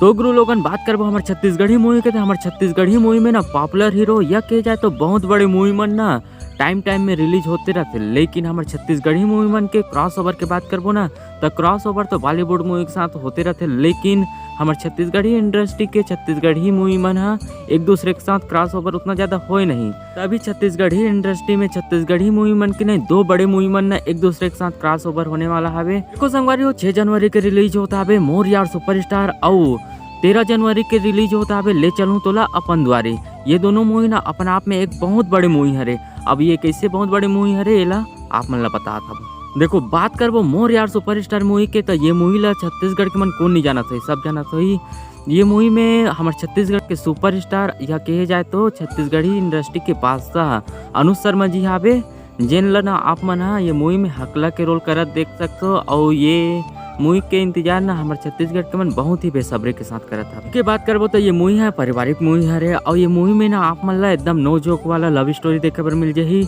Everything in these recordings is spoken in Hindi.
तो गुरु लोगन बात करबो हमारे छत्तीसगढ़ी मूवी के। तो हमारे छत्तीसगढ़ी मूवी में ना पॉपुलर हीरो यह कहे जाए तो बहुत बड़े मूवी मन ना टाइम टाइम में रिलीज होते रहते, लेकिन हमारे छत्तीसगढ़ी मूवी मन के क्रॉस ओवर के बात करबो ना तो क्रॉस ओवर तो बॉलीवुड मूवी के साथ होते रहते, लेकिन हमारे छत्तीसगढ़ी इंडस्ट्री के छत्तीसगढ़ी मूवी मन हा एक दूसरे के साथ क्रॉस ओवर उतना ज्यादा होए नहीं। तभी छत्तीसगढ़ी इंडस्ट्री में छत्तीसगढ़ी मूवी मन के नहीं दो बड़े मूवी मन ना एक दूसरे के साथ क्रॉस ओवर होने वाला हवे। देखो संगवारी हो 6 जनवरी के रिलीज होता है मोर यार सुपरस्टार और 13 जनवरी के रिलीज होता है ले चलूं तोला अपन द्वारे। ये दोनों मूवी ना अपन आप में एक बहुत बड़े मूवी हरे। अब ये कैसे बहुत बड़े मूवी हरे एला आप मन ला पता था। देखो बात करबो मोर यार सुपरस्टार मूवी के तो ये मूवी ला छत्तीसगढ़ के मन कौन नहीं जाना था, सब जाना था। ये मूवी में हमारे छत्तीसगढ़ के सुपरस्टार या कहे जाए तो छत्तीसगढ़ी इंडस्ट्री के बादशाह अनुज शर्मा जी हावे, जिन ला ना आप मन हा ये मूवी में हकला के रोल करत देख सकते हो। और ये मूवी के इंतजार ना हमारे छत्तीसगढ़ के मन बहुत ही बेसब्री के साथ करत था। के बात करबो तो ये मूवी है पारिवारिक मूवी है और ये मूवी में ना आप मन ला एकदम नो जोक वाला लव स्टोरी देखे बर मिल जाही।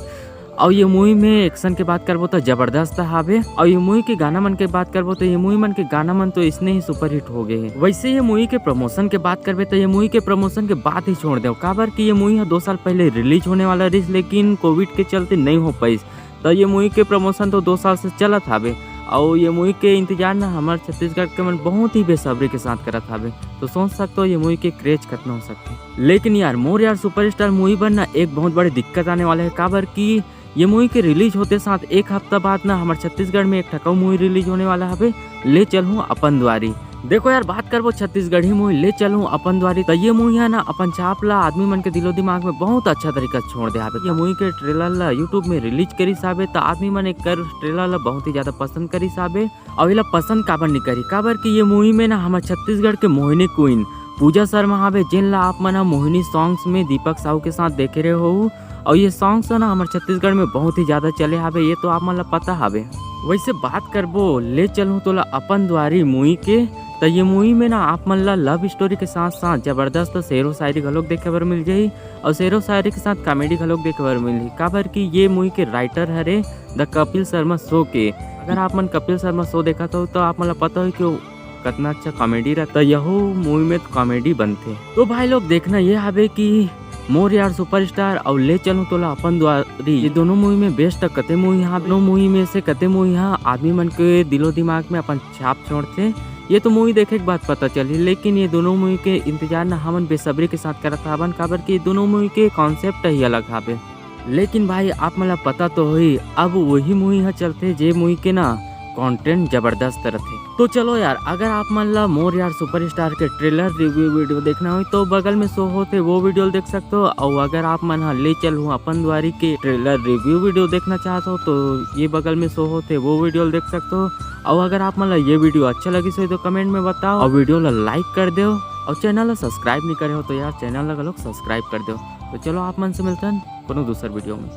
और ये मूवी में एक्शन के बात करबो तो जबरदस्त हावे। और ये मूवी के गाना मन के बात करबो तो ये मूवी मन के गाना मन तो इसने ही सुपर हिट हो गए हैं। वैसे ये मूवी के प्रमोशन के बात करबे तो ये मूवी के प्रमोशन के बात ही छोड़ दो, काबर कि ये मूवी 2 साल पहले रिलीज होने वाला रही, लेकिन कोविड के चलते नहीं हो पाई। तो ये मूवी के प्रमोशन तो 2 साल से चलत हावे और ये मूवी के इंतजार ना हमारे छत्तीसगढ़ के मन बहुत ही बेसब्री के साथ करत हावे। तो सोच सकते हो ये मूवी के क्रेज कितना हो सकते। लेकिन यार मोर यार सुपरस्टार मूवी बनना एक बहुत बड़ी दिक्कत आने वाला है, काबर कि ये मूवी के रिलीज होते साथ एक हफ्ता बाद ना हमारे छत्तीसगढ़ में एक ठकाऊ मूवी रिलीज होने वाला है ले चलूं अपन द्वारी। देखो यार बात करबो छत्तीसगढ़ी मूवी ले चलूं अपन द्वारी तो ये मूवी है ना अपन छाप ला आदमी मन के दिलो दिमाग में बहुत अच्छा तरीका से छोड़ दे हावे। ये मूवी के ट्रेलर ला यूट्यूब में रिलीज करी साबे तो आदमी मन एक ट्रेलर ला बहुत ही ज्यादा पसंद करी साबे। और ये पसंद काबर नहीं करी, काबर कि ये मूवी में ना हमारे छत्तीसगढ़ के मोहिनी क्वीन पूजा शर्मा हावे, जिन ला आप मन मोहिनी सॉन्ग्स में दीपक साहू के साथ देखे रहे हो। और ये सॉन्ग्स ना हमारे छत्तीसगढ़ में बहुत ही ज्यादा चले हावे, ये तो आप मन ला पता हावे। वैसे बात करबो ले चलूं तोला अपन द्वारी मूवी के तो ये मूवी में ना आप मन ला लव स्टोरी के साथ साथ जबरदस्त शेरो शायरी घलोक देखे बर मिल जाही और शेरो शायरी के साथ कॉमेडी घलोक देखे बर मिल जाही, काबर कि ये मूवी के writer Hare the Kapil Sharma show के। अगर आप मन कपिल शर्मा शो देखा तो आप मन ला पता हो कि कितना अच्छा कॉमेडी रहता, यहो मूवी में कॉमेडी बनते। तो भाई लोग देखना ये हावे कि मोर यार सुपरस्टार और ले चलूं तोला अपन द्वारी ये दोनों मूवी में बेस्ट कते मूवी यहाँ दोनों मूवी में से कते मूवी यहाँ आदमी मन के दिलो दिमाग में अपन छाप छोड़ते। ये तो मूवी देखे के बाद पता चली, लेकिन ये दोनों मूवी के इंतजार ना हमन बेसब्री के साथ करत हावन, काबर कि दोनों मूवी के कॉन्सेप्ट ही अलग हावे। लेकिन भाई आप मला पता तो होई अब वही मूवी है चलते जे मूवी के ना कंटेंट जबरदस्त रहते। तो चलो यार अगर आप मन ला मोर यार सुपरस्टार के ट्रेलर रिव्यू वीडियो देखना हो तो बगल में शो होते वो वीडियो देख सकते हो। और अगर आप मन ले चलूं अपन द्वारी के ट्रेलर रिव्यू वीडियो देखना चाहते हो तो ये बगल में शो होते वो वीडियो देख सकते हो। और अगर आप मन ला ये वीडियो अच्छा लगी सो तो कमेंट में बताओ और वीडियो ला लाइक कर दो और चैनल ला सब्सक्राइब नहीं करे हो तो यार चैनल ला लोग सब्सक्राइब कर दो। तो चलो आप मन से मिलते हैं कोनो दूसर वीडियो में।